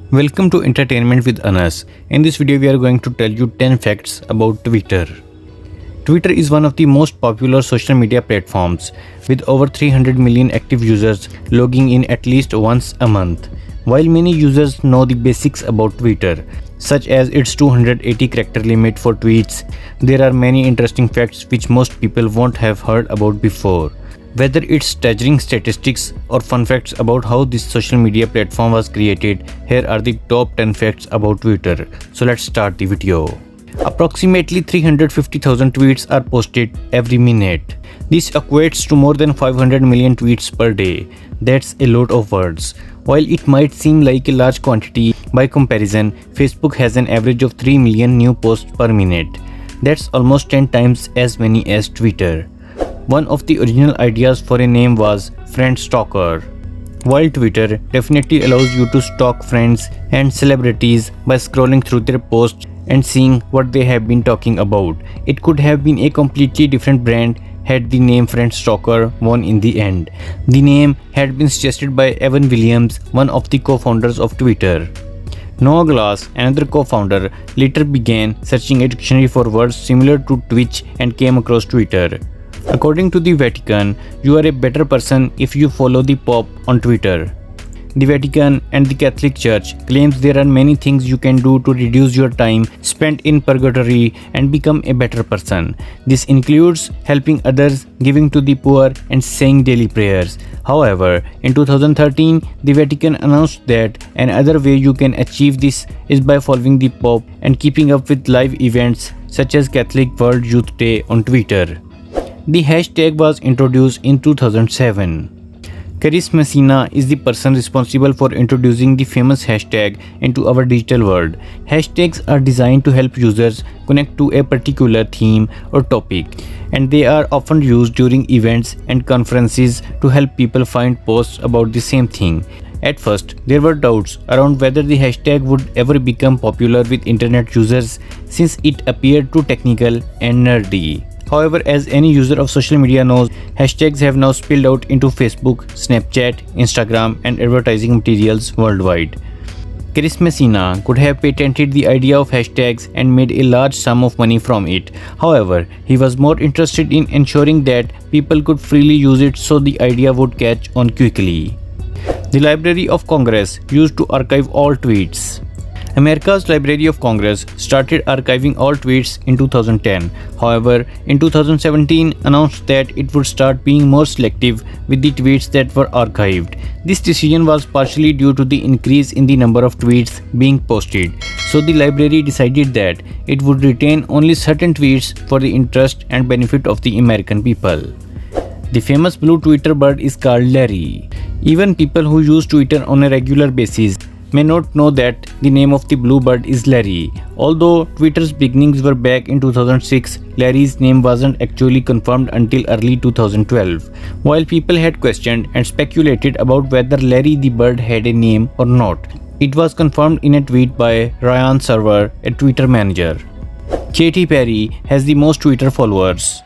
Welcome to Entertainment with Anas. In this video, we are going to tell you 10 facts about Twitter. Twitter is one of the most popular social media platforms with over 300 million active users logging in at least once a month. While many users know the basics about Twitter, such as its 280 character limit for tweets, there are many interesting facts which most people won't have heard about before. Whether it's staggering statistics or fun facts about how this social media platform was created, here are the top 10 facts about Twitter. So let's start the video. Approximately 350,000 tweets are posted every minute. This equates to more than 500 million tweets per day. That's a lot of words. While it might seem like a large quantity, by comparison, Facebook has an average of 3 million new posts per minute. That's almost 10 times as many as Twitter. One of the original ideas for a name was Friend Stalker. While Twitter definitely allows you to stalk friends and celebrities by scrolling through their posts and seeing what they have been talking about, it could have been a completely different brand had the name Friend Stalker won in the end. The name had been suggested by Evan Williams, one of the co-founders of Twitter. Noah Glass, another co-founder, later began searching a dictionary for words similar to Twitch and came across Twitter. According to the Vatican, you are a better person if you follow the Pope on Twitter. The Vatican and the Catholic Church claims there are many things you can do to reduce your time spent in purgatory and become a better person. This includes helping others, giving to the poor, and saying daily prayers. However, in 2013, the Vatican announced that another way you can achieve this is by following the Pope and keeping up with live events such as Catholic World Youth Day on Twitter. The hashtag was introduced in 2007. Chris Messina is the person responsible for introducing the famous hashtag into our digital world. Hashtags are designed to help users connect to a particular theme or topic, and they are often used during events and conferences to help people find posts about the same thing. At first, there were doubts around whether the hashtag would ever become popular with internet users since it appeared too technical and nerdy. However, as any user of social media knows, hashtags have now spilled out into Facebook, Snapchat, Instagram, and advertising materials worldwide. Chris Messina could have patented the idea of hashtags and made a large sum of money from it. However, he was more interested in ensuring that people could freely use it so the idea would catch on quickly. The Library of Congress used to archive all tweets. America's Library of Congress started archiving all tweets in 2010. However, in 2017 announced that it would start being more selective with the tweets that were archived. This decision was partially due to the increase in the number of tweets being posted. So the library decided that it would retain only certain tweets for the interest and benefit of the American people. The famous blue Twitter bird is called Larry. Even people who use Twitter on a regular basis may not know that the name of the blue bird is Larry. Although Twitter's beginnings were back in 2006, Larry's name wasn't actually confirmed until early 2012. While people had questioned and speculated about whether Larry the bird had a name or not, it was confirmed in a tweet by Ryan Server, a Twitter manager. Katy Perry has the most Twitter followers.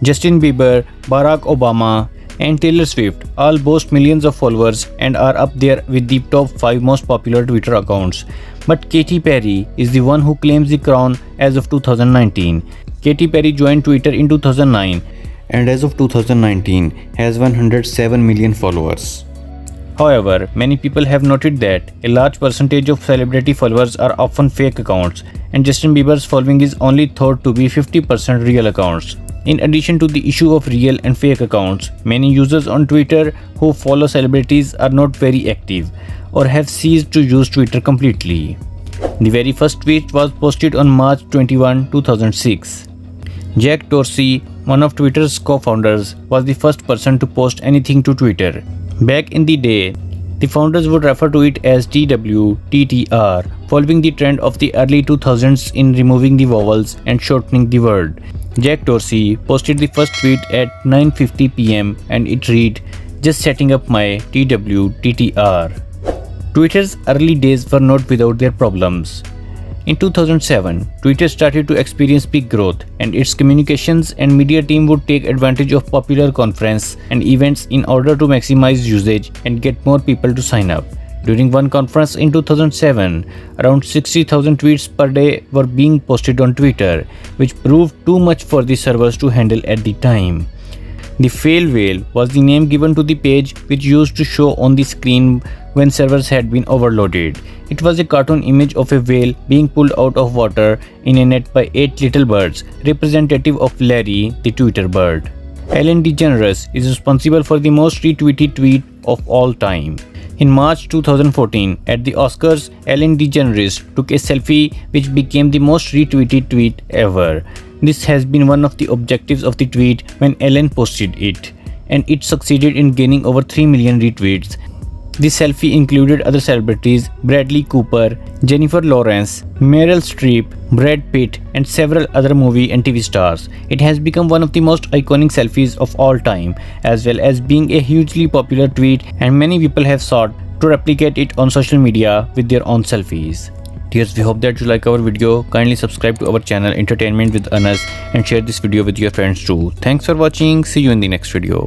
Justin Bieber, Barack Obama, and Taylor Swift all boast millions of followers and are up there with the top 5 most popular Twitter accounts. But Katy Perry is the one who claims the crown as of 2019. Katy Perry joined Twitter in 2009 and as of 2019 has 107 million followers. However, many people have noted that a large percentage of celebrity followers are often fake accounts, and Justin Bieber's following is only thought to be 50% real accounts. In addition to the issue of real and fake accounts, many users on Twitter who follow celebrities are not very active or have ceased to use Twitter completely. The very first tweet was posted on March 21, 2006. Jack Dorsey, one of Twitter's co-founders, was the first person to post anything to Twitter. Back in the day, the founders would refer to it as TWTTR, following the trend of the early 2000s in removing the vowels and shortening the word. Jack Dorsey posted the first tweet at 9:50 p.m. and it read, "Just setting up my TWTTR." Twitter's early days were not without their problems. In 2007, Twitter started to experience big growth, and its communications and media team would take advantage of popular conferences and events in order to maximize usage and get more people to sign up. During one conference in 2007, around 60,000 tweets per day were being posted on Twitter, which proved too much for the servers to handle at the time. The fail whale was the name given to the page which used to show on the screen when servers had been overloaded. It was a cartoon image of a whale being pulled out of water in a net by 8 little birds, representative of Larry, the Twitter bird. Ellen DeGeneres is responsible for the most retweeted tweet of all time. In March 2014, at the Oscars, Ellen DeGeneres took a selfie which became the most retweeted tweet ever. This has been one of the objectives of the tweet when Ellen posted it, and it succeeded in gaining over 3 million retweets. The selfie included other celebrities Bradley Cooper, Jennifer Lawrence, Meryl Streep, Brad Pitt, and several other movie and TV stars. It has become one of the most iconic selfies of all time, as well as being a hugely popular tweet, and many people have sought to replicate it on social media with their own selfies. Dears, we hope that you like our video. Kindly subscribe to our channel Entertainment with Anas and share this video with your friends too. Thanks for watching. See you in the next video.